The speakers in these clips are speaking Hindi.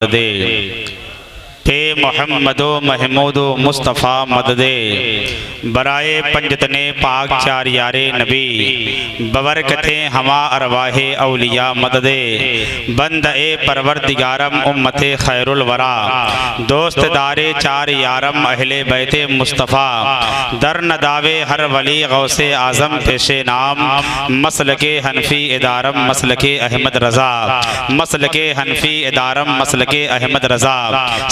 दे थे मोहम्मदो महमूदो मुस्तफ़ा मददे बराए पंजतने पाक चार यारे नबी बबरकते हमा अरवाहे औलिया मददे बंद ए परवरदिगारम उम्मते खैरुल वरा दोस्त दारे चार यारम अहले बैते मुस्तफ़ा दर न दावे हर वली गौसे आज़म पेशे नाम मसलके हनफी इदारम मसलके अहमद रज़ा मसलके हनफी इदारम मसलके अहमद रज़ा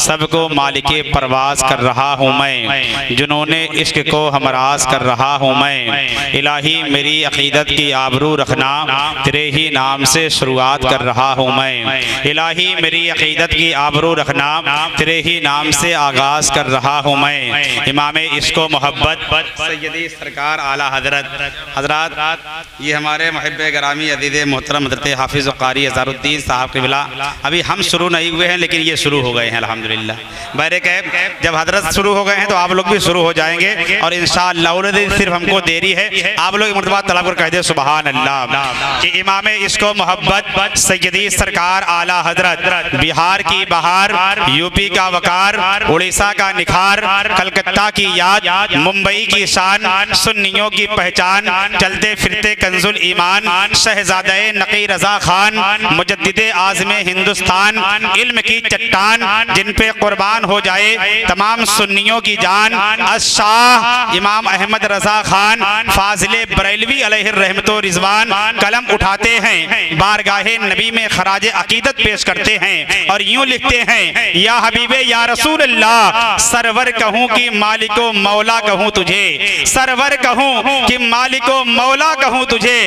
सबको मालिके परवाज कर रहा हूँ मैं जिन्होंने इश्क को हमराज कर रहा हूँ मैं इलाही मेरी अकीदत की आबरू रखना तेरे ही नाम से शुरुआत कर रहा हूँ मैं इलाही मेरी अकीदत की आबरू रखना तेरे ही नाम से आगाज़ कर रहा हूँ मैं इमाम इश्क व मोहब्बत सैयदी सरकार आला हजरत ये हमारे मुहिब्बे गरामी अज़ीज़ मोहतरम हज़रत हाफिज़ क़ारी अज़हरुद्दीन साहब क़िबला अभी हम शुरू नहीं हुए हैं लेकिन ये शुरू हो गए हैं अल्हम्दुलिल्लाह। बहरे कैब जब हजरत शुरू हो गए हैं तो आप लोग भी शुरू हो जाएंगे और इंशाअल्लाह सिर्फ हमको देरी है। आप लोग मुर्तबा तलब कर कह दे सुभान अल्लाह कि इमाम इश्क़ मोहब्बत सैयदी सरकार आला हजरत बिहार की बहार यूपी का वकार उड़ीसा का निखार कलकत्ता की याद मुंबई की शान सुन्नियों की पहचान चलते फिरते कंजुल ईमान शहजादे नकी रजा खान मुजद्दिदे आज़मे हिंदुस्तान इल्म की चट्टान जिन पे कुर्बान हो जाए तमाम सुन्नियों की जान अशाह इमाम अहमद रजा खान फाजिले बरेलवी अलैहि रहमतो रिजवान कलम उठाते हैं बारगाहे नबी में खराज अकीदत पेश करते हैं और यूं लिखते हैं या हबीबे या रसूल अल्लाह सरवर कहूँ कि मालिको मौला कहूँ तुझे सरवर कहूँ कि मालिको मौला कहूँ तुझे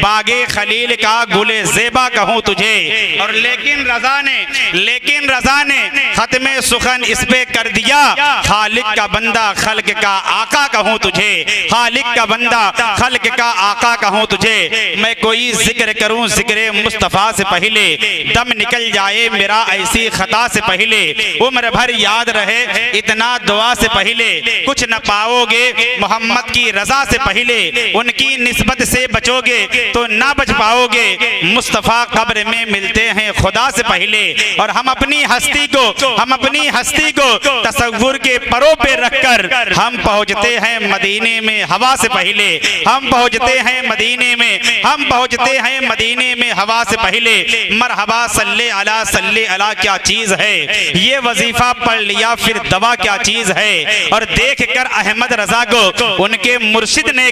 बागे खलील का गुले ज़ेबा कहूँ तुझे और लेकिन रजा ने खत्मे सुखन इस पे कर दिया खालिक का बंदा खल्क का आका कहूँ तुझे खालिक का बंदा खल्क का आका कहूँ तुझे मैं कोई जिक्र करूँ जिक्र मुस्तफ़ा से पहले दम निकल जाए मेरा ऐसी खता से पहले उम्र भर याद रहे इतना दुआ से पहले कुछ न पाओगे मोहम्मद की रजा से पहले उनकी निस्बत से बचोगे तो ना बच पाओगे मुस्तफ़ा कब्र में मिलते हैं खुदा से पहले और हम अपनी हस्ती को तसव्वुर के परों पे रखकर हम पहुंचते हैं मदीने में हवा से पहले हम पहुंचते हैं मदीने में हवा से पहले मरहबा सल्ले अला क्या चीज है ये वजीफा पढ़ लिया फिर दवा क्या चीज है और देख कर अहमद रजा को उनके मुर्शिद ने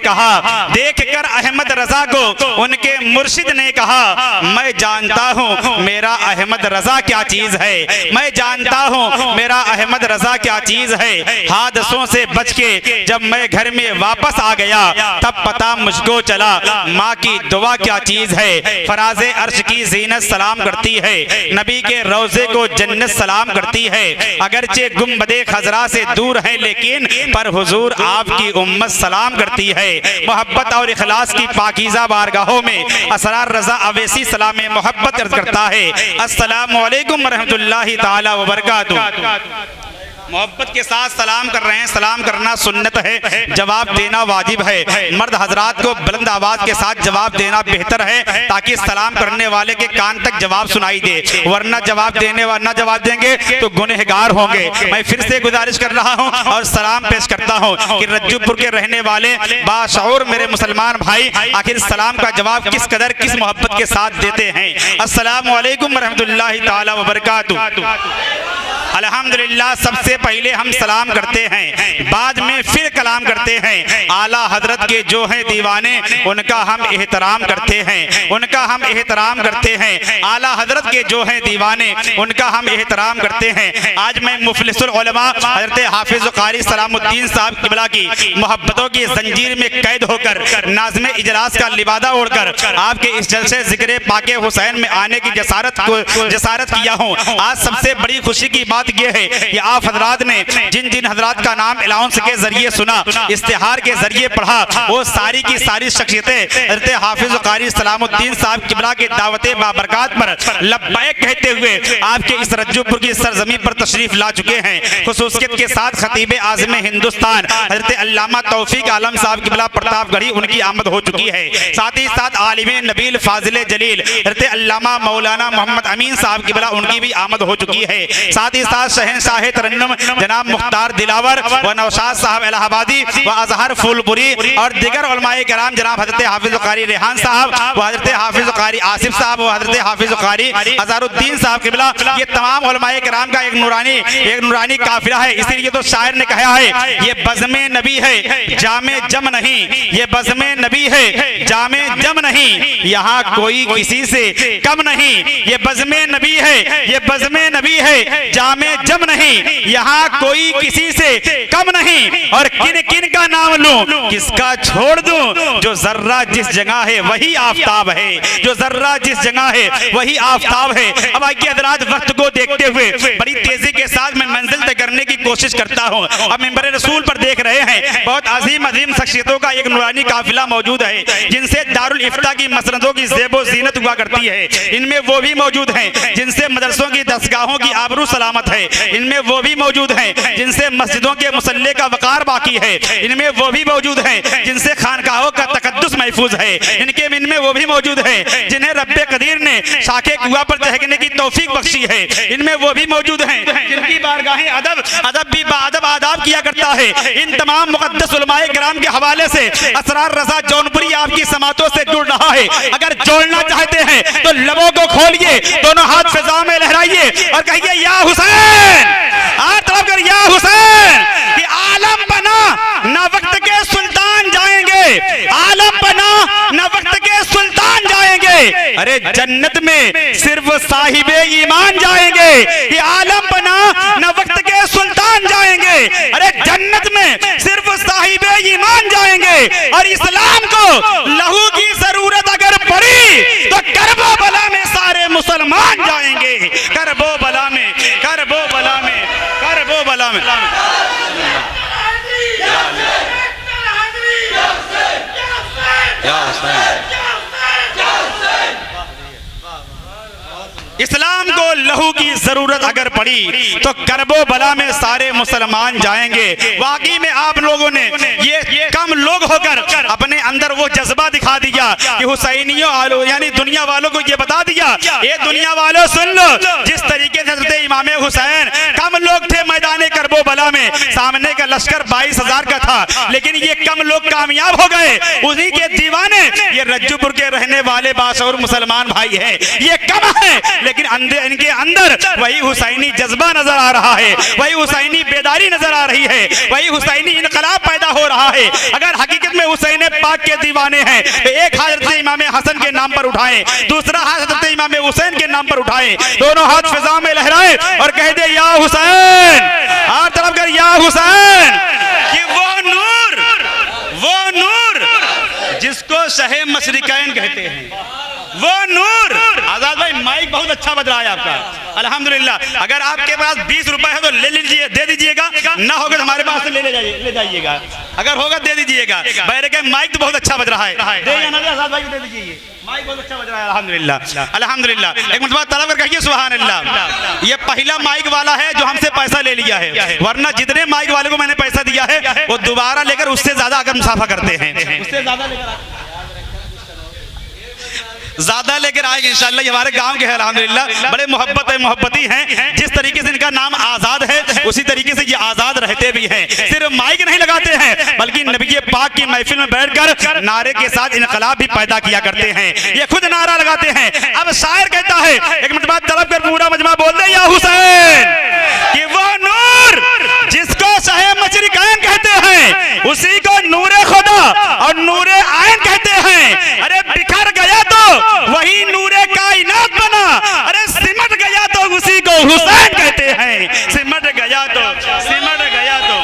कहा मैं जानता हूँ मेरा अहमद रजा क्या चीज है मैं जानता हूँ मेरा अहमद रजा क्या चीज है हादसों से बच के जब मैं घर में वापस आ गया तब पता मुझको चला माँ की दुआ क्या चीज है फराज़े अर्श की ज़ीनत सलाम करती है नबी के रोज़े को जन्नत सलाम करती है अगरचे गुंबदे खजरा से दूर है लेकिन पर हुजूर आपकी उम्मत सलाम करती है मोहब्बत और इखलास की पाकीज़ा बारगाहों में असरार रजा अवैसी सलाम मोहब्बत करता है अस्सलामु अलैकुम रहमतुल्लाहि ताला व बरकातुहू। मोहब्बत के साथ सलाम कर रहे हैं। सलाम करना सुन्नत है, जवाब देना वाजिब है। मर्द हजरात को बुलंद आवाज के साथ जवाब देना बेहतर है ताकि सलाम करने वाले के कान तक जवाब सुनाई दे, वरना जवाब देने वाला ना जवाब देंगे तो गुनहगार होंगे। मैं फिर से गुजारिश कर रहा हूं और सलाम पेश करता हूं कि रज्जुपुर के रहने वाले बाशऊर मेरे मुसलमान भाई आखिर सलाम का जवाब किस कदर किस मोहब्बत के साथ देते हैं। अस्सलामु अलैकुम रहमतुल्लाहि ताला व बरकातुहू। अल्हम्दुलिल्लाह सबसे पहले हम सलाम करते हैं, बाद में फिर कलाम करते हैं। आला हजरत के जो हैं दीवाने उनका हम एहतराम करते हैं, आला हजरत के जो हैं दीवाने उनका हम एहतराम करते हैं। आज मैं मुफलिसुल उलमा हजरत हाफिज क़ारी सलामुद्दीन साहब क़िबला की मोहब्बतों की जंजीर में कैद होकर नाज़्मे इजलास का लिबादा ओढ़कर आपके इस जलसे ज़िक्र पाके हुसैन में आने की जसारत किया हूँ। आज सबसे बड़ी खुशी की बात यह है कि आप हजरात ने जिन जिन हजरात का नाम अलाउंस के जरिए सुना इश्तिहार के जरिए पढ़ा, वो सारी की सारी शख्सियतें हज़रत हाफिज कारी सलामुद्दीन साहब किबला के दावते बाबरकात पर लब्बैक कहते हुए आपके इस रज्जुपुर की सरजमी पर तशरीफ ला चुके हैं। खुसूसियत के साथ खतीब आज़म हिंदुस्तान हज़रत अल्लामा तौफीक आलम साहब किबला प्रतापगढ़ी उनकी आमद हो चुकी है। साथ ही साथ आलिम नबील फाजिल जलील हज़रत अल्लामा मौलाना मोहम्मद अमीन साहब किबला उनकी भी आमद हो चुकी है। साथ ही साथ शहंशाह तरन्नुम जनाब मुख्तार दिलावर व नौशाद साहब इलाहाबादी व अजहर फूलपुरी और दिगर उलमाए कराम जनाब हज़रत हाफिज कारी रेहान साहब व हज़रत हाफिज कारी आसिफ साहब व हज़रत हाफिज कारी अज़हरुद्दीन साहब किबला, ये तमाम उलमाए कराम का एक नूरानी काफिला है। इसीलिए तो शायर ने कहा है ये बज़्मे नबी है जामे जम नहीं, ये बज़्मे नबी है जामे जम नहीं, यहाँ कोई किसी से कम नहीं। ये बज़्मे नबी है, ये बज़्मे नबी है जामे जम नहीं, यहाँ कोई किसी से कम नहीं। और किन किन का नाम लूं किसका छोड़ दूं, जो जर्रा जिस जगह है वही आफताब है, जो जर्रा जिस जगह है वही आफताब है। अब आइए हज़रात, वक्त को देखते हुए बड़ी तेजी के साथ मैं मंजिल तय करने की कोशिश करता हूँ। अब मिंबर रसूल पर देख रहे हैं बहुत अजीम अजीम शख्सियतों का एक नूरानी काफिला मौजूद है, जिनसे दारुल इफ्ता की मसनदों की ज़ेबो ज़ीनत हुआ करती है। इनमें वो भी मौजूद हैं जिनसे मदरसों की दस्तगाहों की आबरू सलामत है। इनमें वो भी मौजूद हैं जिनसे मस्जिदों के मुसल्ले का वकार बाकी है। इनमें वो भी मौजूद हैं जिनसे खानकाहों का तकद्दुस महफूज है। इनमें वो भी मौजूद हैं जिन्हें रब्बे कदीर ने शाखे कुआं पर चहकने की तौफीक बख्शी है। इनमें वो भी मौजूद हैं जिनकी बारगाहें अदब भी बाअदब आदाब किया करता है। इन तमाम मुक़द्दस उलमाए किराम के हवाले से असरार रज़ा जौनपुरी आपकी समातों से जुड़ रहा है। अगर जोड़ना चाहते हैं तो लबों को खोलिए, दोनों हाथ फिजा में लहराइए और कहिए या हुसैन, हाथ तरफ कर या हुसैन। कि आलम बना ना वक्त के सुल्तान जाएंगे, आलम बना ना वक्त के सुल्तान जाएंगे, अरे जन्नत में सिर्फ साहिबे ईमान जाएंगे। ये आलम बना ना वक्त के सुल्तान जाएंगे, अरे जन्नत में सिर्फ साहिबे ईमान जाएंगे। और इस्लाम को लहू की जरूरत अगर पड़ी तो करबो बला में सारे मुसलमान जाएंगे, करबो बला में, करबो बला में, करबो बला में। इस्लाम को लहू की जरूरत अगर पड़ी तो करबो बला में सारे मुसलमान जाएंगे। वाकई में आप लोगों ने ये कम लोग होकर अपने अंदर वो जज्बा दिखा दिया कि हुसैनियों यानी दुनिया वालों को ये बता दिया, ये दुनिया वालों सुन लो, जिस तरीके से हज़रत इमाम हुसैन कम लोग थे मैदान करबो बला में, सामने का लश्कर 22,000 का था, लेकिन ये कम लोग कामयाब हो गए। उन्हीं के दीवाने ये रज्जुपुर के रहने वाले बाशऊर मुसलमान भाई हैं। ये कम है लेकिन इनके अंदर वही हुसैनी जज्बा नजर आ रहा है, वही हुसैनी बेदारी नजर आ रही है, वही हुसैनी इनकलाब पैदा हो रहा है। अगर हकीकत में हुसैन पाक के दीवाने हैं तो एक हाथ हज़रत इमाम हसन के नाम पर उठाएं, दूसरा हाथ हज़रत इमाम हुसैन के नाम पर उठाएं, दोनों हाथ फिजा में लहराएं और कह दे या हुसैन, हर तरफ कर या हुसैन। कि वो नूर जिसको शहे मशरिकैन कहते हैं, वो नूर। आजाद भाई माइक बहुत अच्छा बज रहा है आपका, अल्हम्दुलिल्लाह। अगर आपके पास 20 रुपए है तो ले लीजिए, दे दीजिएगा, ना होगा तो हमारे पास से ले जाइएगा, अगर होगा दे दीजिएगा। बैरे के माइक तो बहुत अच्छा बज रहा है, दे ना दे आजाद भाई को दे दीजिए, माइक बहुत अच्छा बज रहा है अल्हम्दुलिल्लाह, अल्हम्दुलिल्लाह। एक मरतबा तलब कर कहिए सुभान अल्लाह। ये पहला माइक वाला है जो हमसे पैसा ले लिया है, वरना जितने माइक वाले को मैंने पैसा दिया है वो दोबारा लेकर उससे ज्यादा अगर मुसाफा करते हैं, उससे ज्यादा लेकर आएंगे इंशाअल्लाह। ये हमारे गांव के हैं अल्हम्दुलिल्लाह, बड़े मोहब्बती हैं। जिस तरीके से इनका नाम आजाद है उसी तरीके से ये आजाद रहते भी हैं। सिर्फ माइक नहीं लगाते हैं बल्कि नबी पाक की महफिल में बैठकर नारे के साथ इनकलाब भी पैदा किया करते हैं। ये खुद नारा लगाते हैं। अब शायर कहता है, एक मिनट बाद तलब कर पूरा मजमा बोल दे या हुसैन। कि वो नूर जिसको शहे मशरिकैन कहते हैं उसी को नूरे खुदा और नूरे आइन कहते हैं। अरे बिखर गया तो वही नूरे कायनात बना, अरे सिमट गया तो उसी को हुसैन कहते हैं। सिमट गया तो, सिमट गया तो।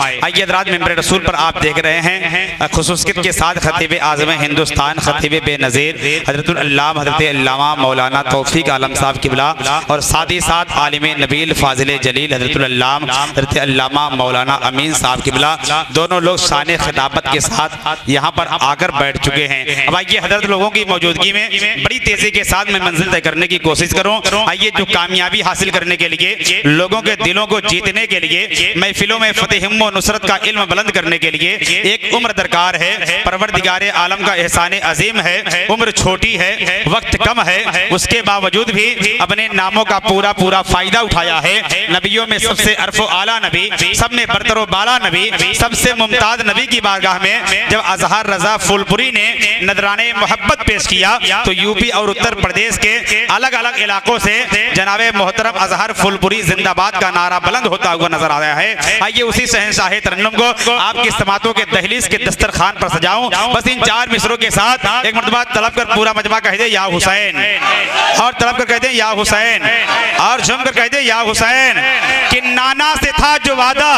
आइए हज़रात, मिंबर रसूल पर आप देख रहे हैं खुसूसियत के साथ खतीब आज़म हिंदुस्तान खतीब बेनज़ीर हज़रतुल अल्लामा हज़रत अल्लामा मौलाना तौफीक आलम साहब किबला और साथ ही साथ आलिम नबील फाजिल जलील हज़रतुल अल्लामा हज़रत अल्लामा मौलाना अमीन साहब किबला, दोनों लोग शान खिताबत के साथ यहाँ पर आकर बैठ चुके हैं। अब आइए हज़रत लोगों की मौजूदगी में बड़ी तेज़ी के साथ मैं मंजिल तय करने की कोशिश करूँ। आइए, जो कामयाबी हासिल करने के लिए, लोगों के दिलों को जीतने के लिए, महफिलों में फतेह व नुसरत का इल्म बुलंद करने के लिए एक उम्र दरकार है। परवरदिगार आलम का एहसान अजीम है, उम्र छोटी है, वक्त कम है, उसके बावजूद भी अपने नामों का पूरा पूरा फायदा उठाया है। नबियों में सबसे अरफो आला नबी, सब में बरतरो बाला नबी, सबसे मुमताज नबी की बारगाह में जब अजहर रजा फूलपुरी ने नजराने मोहब्बत पेश किया तो यूपी और उत्तर प्रदेश के अलग अलग इलाकों से जनाबे मोहतरम अजहर फूलपुरी जिंदाबाद का नारा बुलंद होता हुआ नजर आ रहा है। आइए उसी शहंशाह तरन्नुम को आपकी समातों के दहलीज के दस्तरखान पर सजाऊं। बस इन 4 मिसरों के साथ एक मरतबा तलब कर पूरा मजमा कह दे या हुसैन, और तलब कर कह दे या हुसैन, और झुम कर कह दे या हुसैन। कि नाना से था जो वादा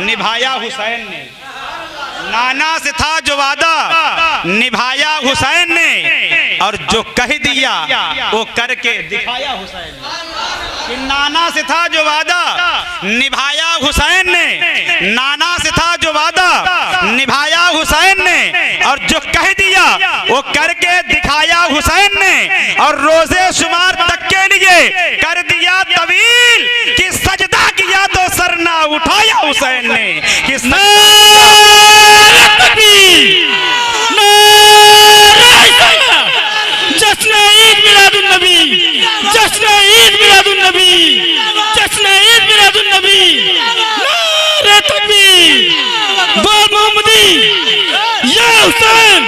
निभाया हुसैन ने, नाना से था जो वादा निभाया हुसैन ने, और जो कह दिया वो करके दिखाया हुसैन ने। कि नाना से था जो वादा निभाया हुसैन ने, नाना से था जो वादा निभाया हुसैन ने, और जो कह दिया वो करके दिखाया हुसैन ने, और रोजे शुमार तक के लिए कर दिया तवील। कि सजदा किया तो सर ना उठाया हुसैन ने। कि जश्न ईद मिलादुन नबी, जश्न ईद मिलादुन नबी, जश्न ईद मिलादुन नबी, नारे तकबीर, बोल मोहम्मदी, या हुसैन,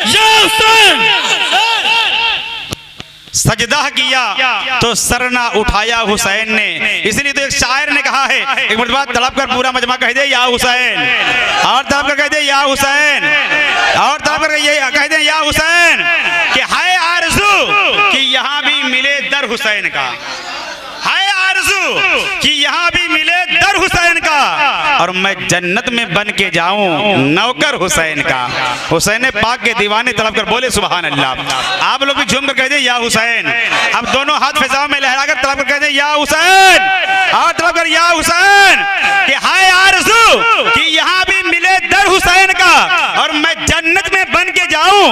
या हुसैन। सजदा किया तो सर ना उठाया हुसैन ने। इसलिए तो एक शायर ने कहा है, एक मरतबा तलब कर पूरा मजमा कह दे या हुसैन, और तलब कर कह दे या हुसैन, और तलब कर ये कह दे या हुसैन। कि है आरज़ू कि यहाँ भी मिले दर हुसैन का, है आरज़ू कि यहाँ भी मिले दर हुसैन का, और मैं जन्नत में बन के जाऊं नौकर हुसैन का। हुसैन पाक के दीवाने तलब कर बोले सुभान अल्लाह। आप लोग भी झूम कर कह दे या हुसैन। अब दोनों हाथ फिजाओं में लहराकर तलब कर कह दे या हुसैन, और तलब कर या हुसैन। कि हाय आरज़ू कि यहाँ भी मिले दर हुसैन का, और मैं जन्नत में बन के जाऊं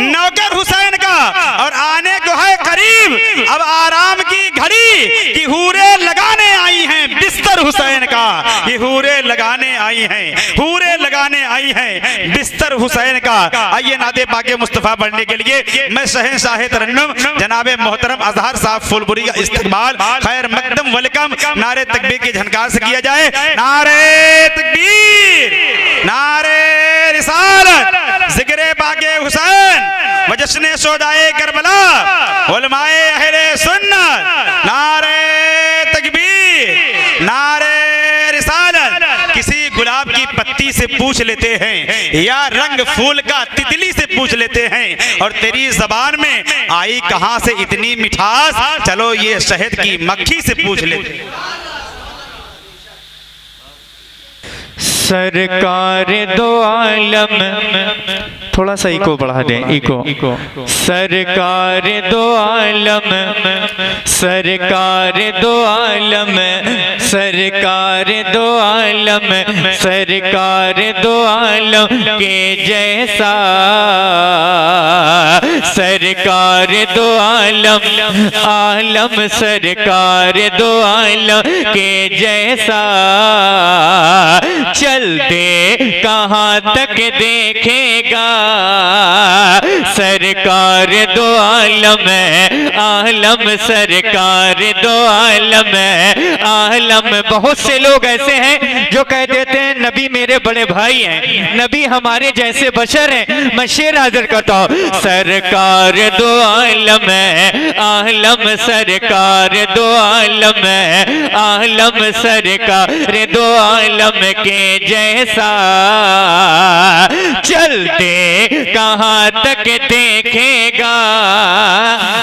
नौकर हुसैन का, और आने को है करीब अब आराम की घड़ी। कि हूरे लगाने आई हैं बिस्तर हुसैन का, कि हूरे लगाने आई हैं, हूरे लगाने आई हैं बिस्तर हुसैन का। आइए नाते पाके मुस्तफ़ा पढ़ने के लिए मैं शहंशाह तरन्नुम जनाबे मोहतरम अजहर साहब फूलपुरी का इस्तकबाल खैर मकदम वेलकम नारे तकबीर के झनकार से किया जाए। नारे तकबीर, नारे रिसालत, जिक्रे पाके हुसैन व जश्न शोदाए करबला, उलमाए अहले सुन्नत। नारे तकबीर, नारे रिसालत। किसी गुलाब की पत्ती से पूछ लेते हैं या रंग फूल का तितली से पूछ लेते हैं, और तेरी जबान में आई कहां से इतनी मिठास, चलो ये शहद की मक्खी से पूछ लेते हैं। सरकार दो आलम, थोड़ा सा इको बढ़ा दें, इको। सरकार दो आलम, सरकार दो आलम, सरकार दो आलम, सरकार दो आलम के जैसा, सरकार दो आलम, आलम सरकार दो आलम के जैसा, चलते कहाँ तक देखेगा, सरकार दो आलम, आलम सरकार दो आलम, आलम। बहुत से लोग ऐसे हैं जो कह देते हैं नबी मेरे बड़े भाई हैं, नबी हमारे जैसे बशर हैं। मैं शेर हाजिर करता हूँ, सरकार दो आलम, आलम सरकार दो आलम, आलम सरकार दो आलम के जैसा, चलते कहाँ तक देखेगा।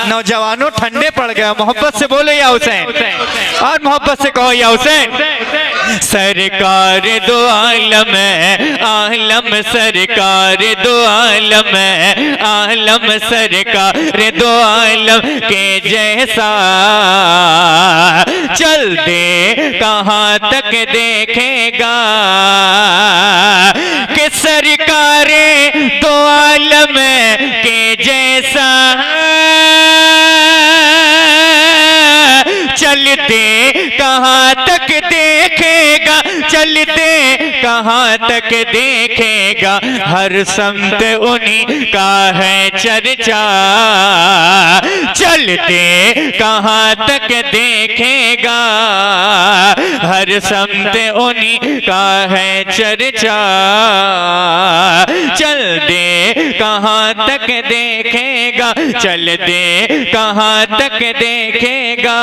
नौजवानों जवानों ठंडे पड़ गए, मोहब्बत से बोलो या हुसैन, और मोहब्बत से कहो या हुसैन। सरकार दो आलम है, आलम सरकार दो आलम है, आलम सरकार दो आलम के जैसा चल दे कहाँ तक देखेगा कि सरकार दो आलम के जैसा चलते कहाँ तक देखेगा, चलते कहाँ तक देखेगा, हर समत उन्हीं का है चर्चा, चलते कहाँ तक देखेगा, हर समत उन्हीं का है चर्चा, चल दे कहाँ तक देखेगा, चल दे कहाँ तक देखेगा।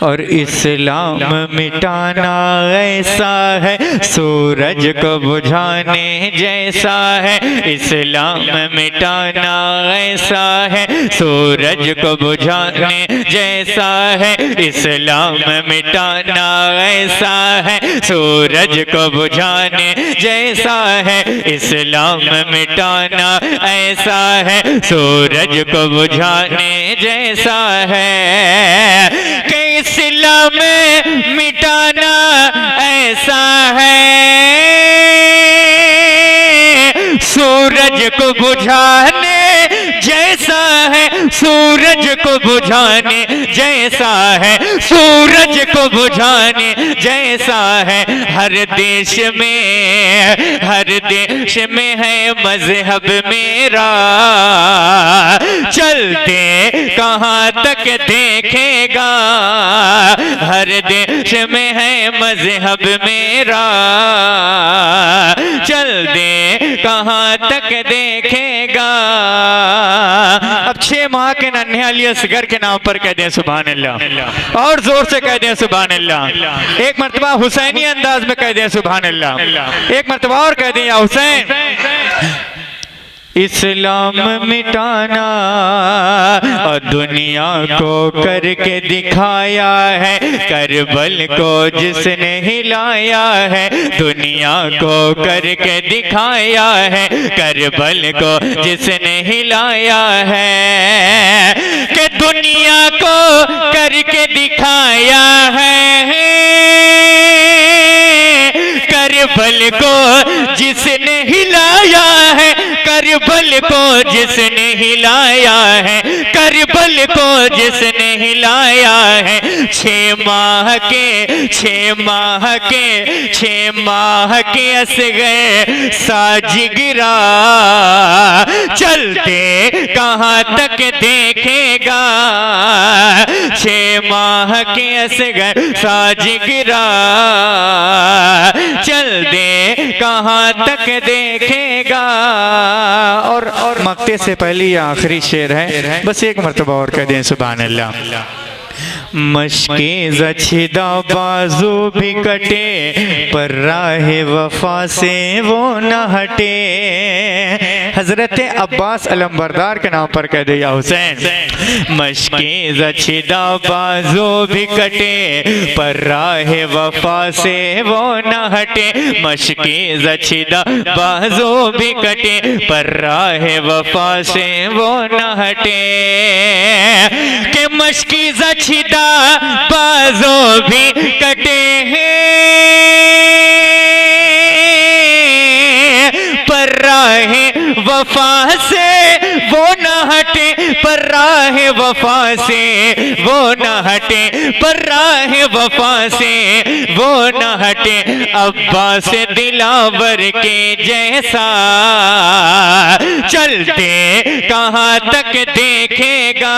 और इस्लाम मिटाना ऐसा है सूरज को बुझाने जैसा है, इस्लाम मिटाना ऐसा है सूरज को बुझाने जैसा है, इस्लाम मिटाना ऐसा है सूरज को बुझाने जैसा है, इस्लाम मिटाना ऐसा है सूरज को बुझाने जैसा है, कि इस्लाम मिटाना ऐसा है सूरज को बुझाने जैसा है, सूरज को बुझाने जैसा है, सूरज को बुझाने जैसा है। हर देश में है मजहब मेरा, चलते कहाँ तक देखेगा, हर देश में है मजहब मेरा, चल दे कहाँ तक देखेगा। अब 6 माह के नन्हे अली असगर के नाम पर कह दें सुभान अल्लाह, और जोर से कह दें सुभान अल्लाह। एक मर्तबा हुसैनी अंदाज में कह दें सुभान अल्लाह, एक मर्तबा और कह दें या हुसैन। इस्लाम मिटाना और दुनिया को करके दिखाया है, करबल को जिसने हिलाया है, दुनिया को करके दिखाया है, करबल को जिसने हिलाया है, कि दुनिया को करके दिखाया है, करबल को जिसने हिलाया है, करबल को जिसने हिलाया है, करबल को जिसने हिलाया है। 6 माह के असग़र साजिगिरा, चलते कहाँ तक देखेगा, 6 माह के असग़र साजिगिरा, चल दे कहाँ तक देखेगा। और मक्ते से पहले ये आखिरी शेर है, बस एक मर्तबा और कह दें सुभान अल्लाह। मशके ज़छिदा बाजू भी कटे, पर राह वफा से वो न हटे। हजरत अब्बास अलमबरदार के नाम पर कह दे या हुसैन। मशके ज़छिदा बाजू भी कटे, पर राह वफा से वो न हटे। मशके ज़छिदा बाजू भी कटे, पर राह वफा से वो न हटे। के मशकी ज़छिदा बाजों भी कटे हैं, पर राहे वफा से वो न हटे, पर राहे वफा से वो न हटे, पर राहे वफा से वो न हटे। अब्बास दिलावर के जैसा चलते कहाँ तक देखेगा,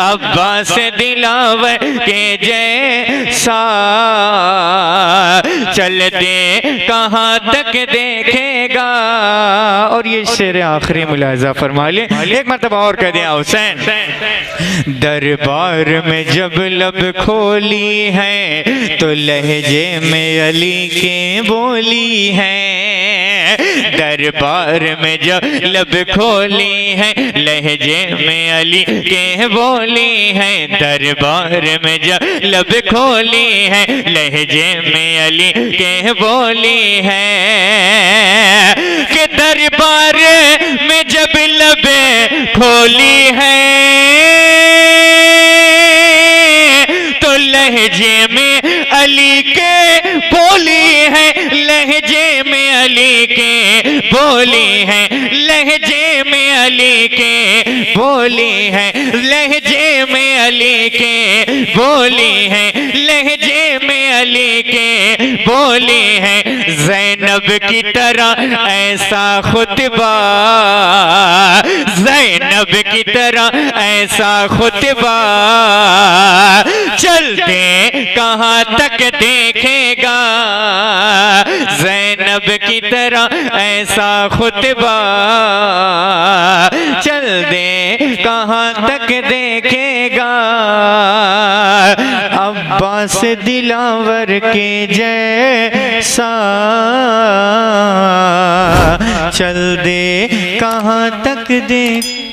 अब्बास दिलावर के जैसा चलते कहाँ तक देखेगा। और ये शेर आखिरी मुलाजा फरमा ले, एक मरतबा और कह दिया हुसैन। दरबार में जब लब खोली है, तो लहजे में अली के बोली है। दरबार में जो लब खोली है लहजे में अली के बोली है। दरबार में जो लब खोली है लहजे में अली के बोली है। कि दरबार में जब लब खोली है तो लहजे में अली के बोली है। लहजे में अली के बोली है। लहजे में अली के बोली है। लहजे में अली के बोली है। लहजे में अली के बोली है। ज़ैनब की तरह ऐसा खुतबा, ज़ैनब की तरह ऐसा खुतबा चलते कहाँ तक देखेगा। ज़ैनब की तरह ऐसा खुतबा चल दे कहाँ तक देखेगा। अब्बास दिलावर के जैसा चल दे कहाँ तक देख